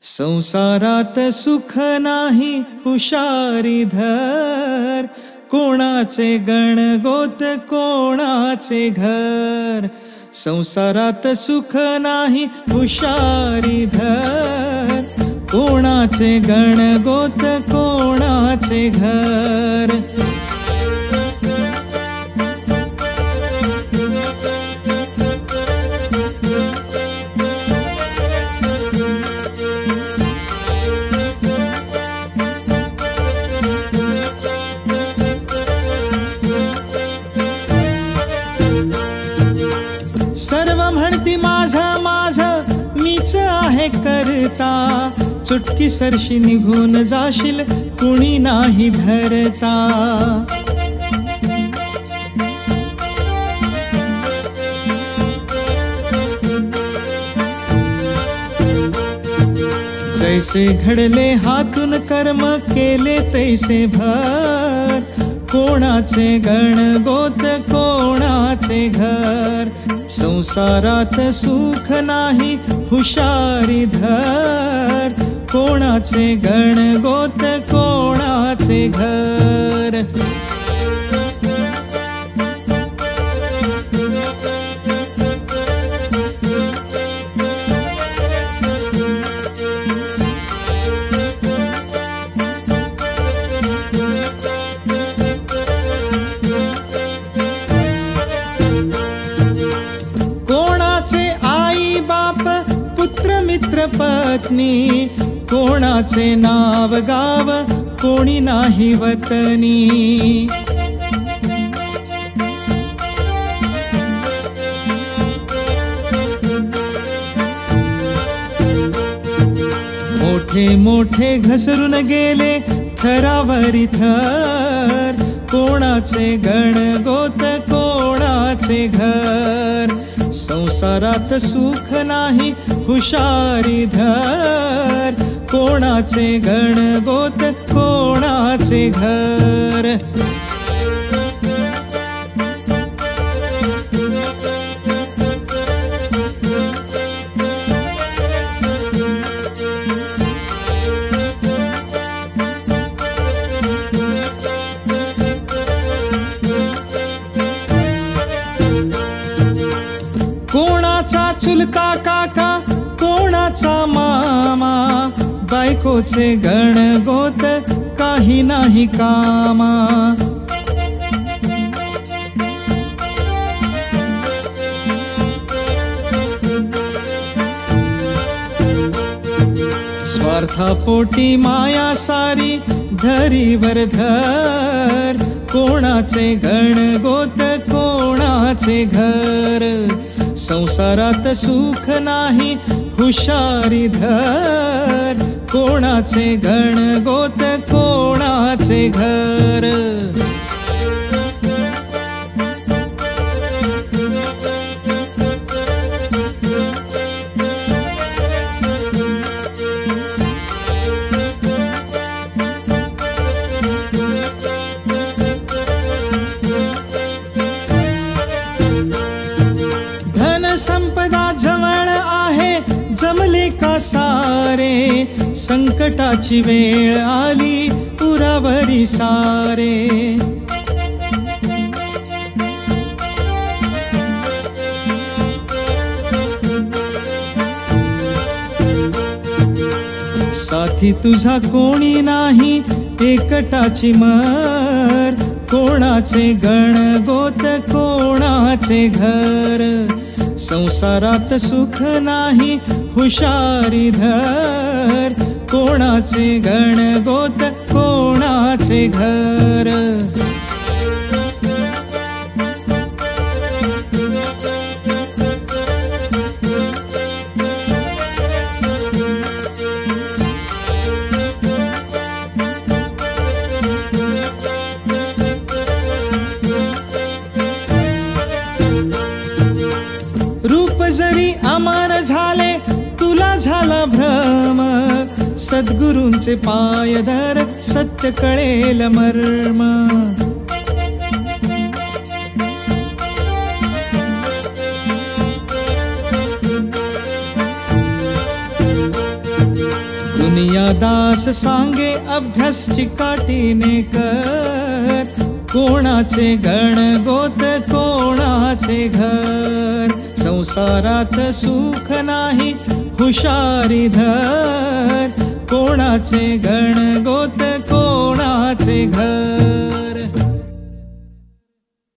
संसारात सुख नाही हुशारी धर, कोणाचे गणगोत कोणाचे घर. संसारात सुख नाही हुशारी धर, कोणाचे गणगोत कोणाचे घर. सर्व म्हणती माझं माझं मीच आहे करता, चुटकी सरशी निघून जाशील कुणी नाही धरता. जैसे घडले हातून कर्म केले तैसे भर, कोणाचे गणगोत कोणाचे घर. संसारात सुख नाही हुशारी धर, कोणाचे गणगोत कोणाचे घर. पुत्र मित्र पत्नी, कोणाचे नाव गाव कोणी नाही वतनी. मोठे मोठे घसरून गेले थरावरी थर, कोणाचे गणगोत कोणाचे घर. संसारात सुख नाही हुशारी धर, कोणाचे गणगोत कोणाचे घर. कोणाचा चुलता काका कोणाचा मामा, बायकोचे गणगोत काही नाही कामा. स्वार्थापोटी माया सारी धरीवर धर, कोणाचे गणगोत कोणाचे घर. संसारात सुख नाही हुशारी धर, कोणाचे गणगोत कोणाचे घर. संपदा जवळ आहे जमले का सारे, संकटाची वेळ आली पुरावरी सारे. साथी तुझा कोणी नाही एकटाची मर, कोणाचे गणगोत कोणाचे घर. संसारात सुख नाही हुशारी धर, कोणाचे गणगोत कोणाचे घर. रूप जरी अमर झाले तुला झाला भ्रम, सद्गुरूंचे पाय धर सत्य कळेल मर्म. दुनियादास सांगे अभ्यास चिकाटीने कर, कोणाचे गणगोत कोणाचे घर, संसारात सुख नाही हुशारी धर, कोणाचे गणगोत कोणाचे घर.